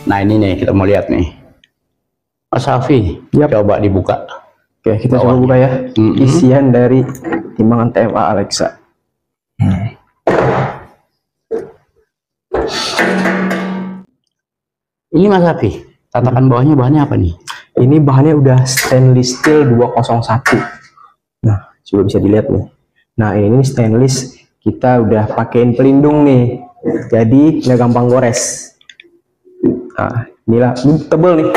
Nah ini nih kita mau lihat nih, Mas Safi, coba dibuka. Oke, kita coba buka ya. Isian dari timbangan TMA Alexa. Ini Mas Safi, tatakan bawahnya bahannya apa nih? Ini bahannya udah stainless steel 201. Nah, coba bisa dilihat nih. Nah, ini stainless, kita udah pakein pelindung nih. Jadi nggak gampang gores. Nah, inilah, ini tebel nih.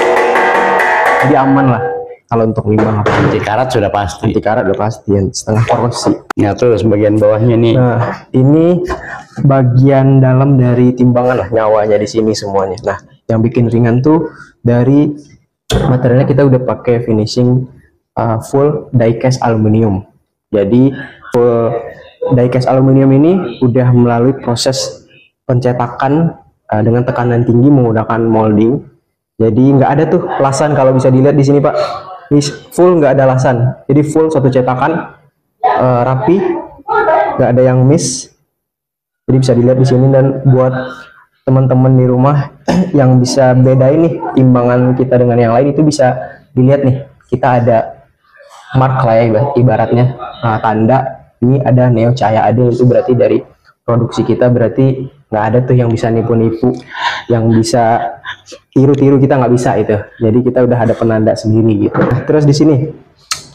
Jadi aman lah kalau untuk limbang apa. Anti karat sudah pasti. Anti karat udah pasti, setengah korosi. Nah, terus bagian bawahnya nih. Nah, ini bagian dalam dari timbangan lah, nyawanya di sini semuanya. Nah, yang bikin ringan tuh dari materialnya kita udah pakai finishing full die cast aluminium. Jadi full die cast aluminium ini udah melalui proses pencetakan dengan tekanan tinggi menggunakan molding. Jadi nggak ada tuh lasan, kalau bisa dilihat di sini Pak. Ini full nggak ada lasan. Jadi full satu cetakan rapi, nggak ada yang miss. Jadi bisa dilihat di sini, dan buat teman-teman di rumah yang bisa bedain nih timbangan kita dengan yang lain, itu bisa dilihat nih, kita ada mark lah ya, ibaratnya tanda ini ada Neo Cahaya Adil, itu berarti dari produksi kita, berarti nggak ada tuh yang bisa nipu-nipu, yang bisa tiru-tiru, kita nggak bisa itu. Jadi kita udah ada penanda sendiri gitu. Terus di sini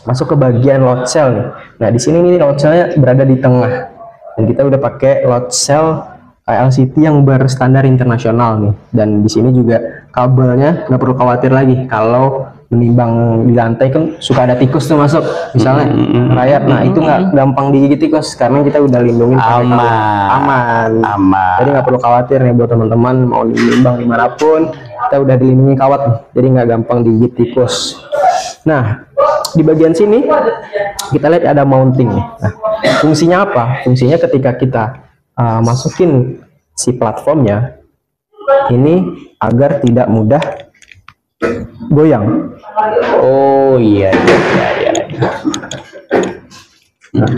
masuk ke bagian load cell nih. Nah di sini nih load cellnya berada di tengah, dan kita udah pakai load cell LCT yang berstandar internasional nih. Dan di sini juga kabelnya nggak perlu khawatir lagi kalau menimbang di lantai, kan suka ada tikus tuh masuk misalnya rayap. Nah itu nggak gampang digigit tikus karena kita udah lindungin aman. Jadi nggak perlu khawatir nih buat teman-teman mau menimbang dimanapun, kita udah dilindungi kawat nih, jadi nggak gampang digigit tikus. Nah di bagian sini kita lihat ada mounting nih. Nah fungsinya apa? Fungsinya ketika kita masukin si platformnya ini agar tidak mudah goyang. Oh iya. Nah,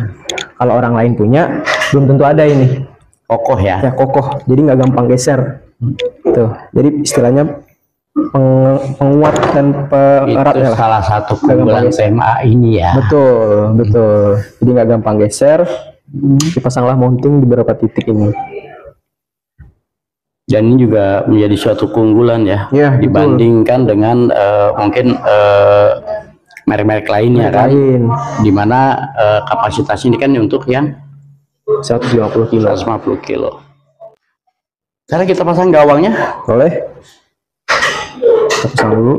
kalau orang lain punya belum tentu ada ini. Kokoh ya? Ya kokoh, jadi nggak gampang geser. Tuh, jadi istilahnya penguat dan pererat itu salah satu keunggulan TMA ini ya. Betul. Jadi nggak gampang geser. Dipasanglah mounting di beberapa titik ini. Dan ini juga menjadi suatu keunggulan ya, dibandingkan dengan mungkin merek-merek lainnya kan, dimana kapasitasnya ini kan untuk yang 150 kilo. Sekarang kita pasang gawangnya, boleh? Kita pasang dulu.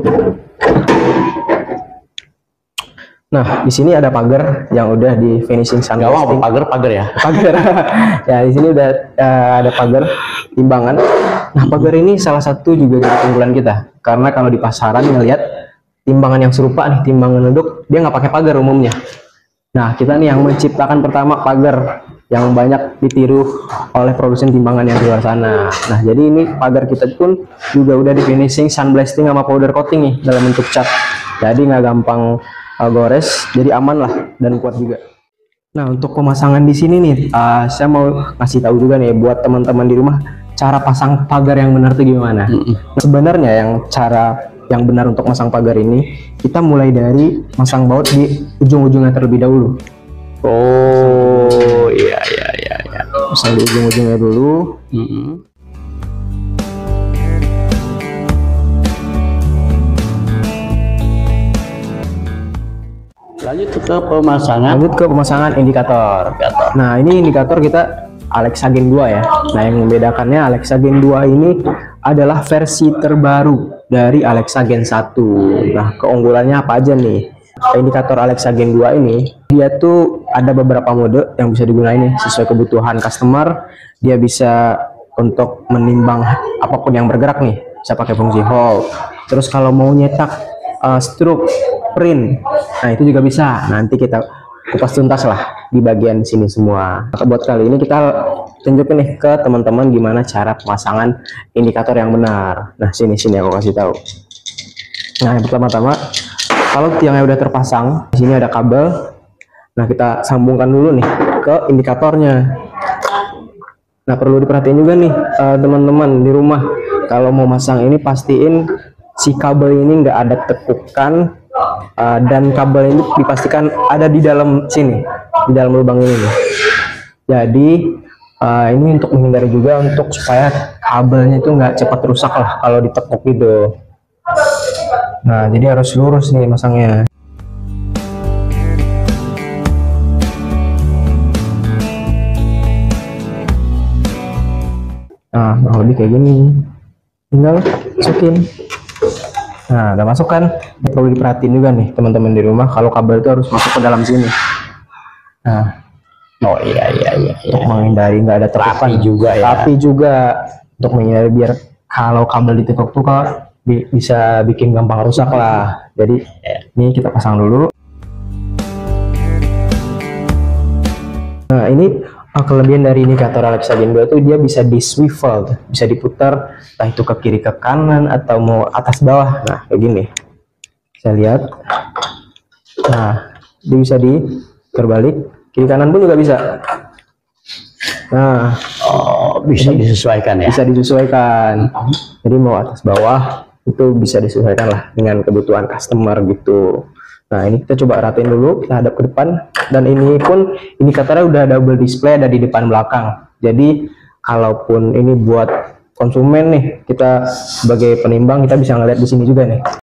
Nah, di sini ada pagar yang udah di finishing sandblasting. Gawang apa pagar ya? Pagar. Ya, di sini udah ada pagar timbangan. Nah, pagar ini salah satu juga dari keunggulan kita. Karena kalau di pasaran ngelihat timbangan yang serupa nih, timbangan duduk, dia nggak pakai pagar umumnya. Nah, kita nih yang menciptakan pertama pagar yang banyak ditiru oleh produsen timbangan yang di luar sana. Nah, jadi ini pagar kita pun juga udah di finishing sandblasting sama powder coating nih dalam bentuk cat. Jadi nggak gampang gores, jadi aman lah dan kuat juga. Nah untuk pemasangan di sini nih, saya mau ngasih tahu juga nih buat teman-teman di rumah cara pasang pagar yang benar tuh gimana. Sebenarnya cara yang benar untuk masang pagar ini, kita mulai dari masang baut di ujung-ujungnya terlebih dahulu. Oh iya. Pasang di ujung-ujungnya dulu. Lanjut ke pemasangan indikator. Nah ini indikator kita Alexa Gen 2 ya. Nah yang membedakannya Alexa Gen 2 ini adalah versi terbaru dari Alexa Gen 1. Nah keunggulannya apa aja nih? Indikator Alexa Gen 2 ini dia tuh ada beberapa mode yang bisa digunakan nih sesuai kebutuhan customer. Dia bisa untuk menimbang apapun yang bergerak nih, bisa pakai fungsi hold. Terus kalau mau nyetak stroke, print, nah itu juga bisa. Nanti kita kupas tuntas lah di bagian sini semua. Nah, buat kali ini kita tunjukin nih ke teman-teman gimana cara pemasangan indikator yang benar. Nah sini aku kasih tahu. Nah yang pertama-tama, kalau tiangnya udah terpasang, di sini ada kabel. Nah kita sambungkan dulu nih ke indikatornya. Nah perlu diperhatiin juga nih teman-teman di rumah, kalau mau masang ini pastiin si kabel ini nggak ada tekukan, dan kabel ini dipastikan ada di dalam sini, di dalam lubang ini nih. Jadi ini untuk menghindari juga untuk supaya kabelnya itu nggak cepat rusak lah kalau ditekuk gitu. Nah, jadi harus lurus nih masangnya. Nah, kurang lebih kayak gini. Tinggal masukin. Nah, udah masuk kan? Perlu diperhatiin juga nih teman-teman di rumah kalau kabel itu harus masuk ke dalam sini. Nah, oh iya. untuk menghindari nggak ada tekukan. Rapi juga ya. Rapi juga untuk menghindari biar kalau kabel ditekuk tuh bisa bikin gampang rusak lah. Jadi ini kita pasang dulu. Nah, ini kelebihan dari indikator Alexa Gen 2 itu dia bisa di swivel, bisa diputar entah itu ke kiri ke kanan atau mau atas bawah. Nah, kayak gini. Saya lihat. Nah, dia bisa terbalik, kiri kanan pun juga bisa. Nah, bisa disesuaikan ya. Bisa disesuaikan. Jadi mau atas bawah itu bisa disesuaikan lah dengan kebutuhan customer gitu. Nah, ini kita coba ratain dulu, kita hadap ke depan, dan ini pun indikatornya udah double display, ada di depan belakang. Jadi kalaupun ini buat konsumen nih, kita sebagai penimbang kita bisa ngeliat di sini juga nih.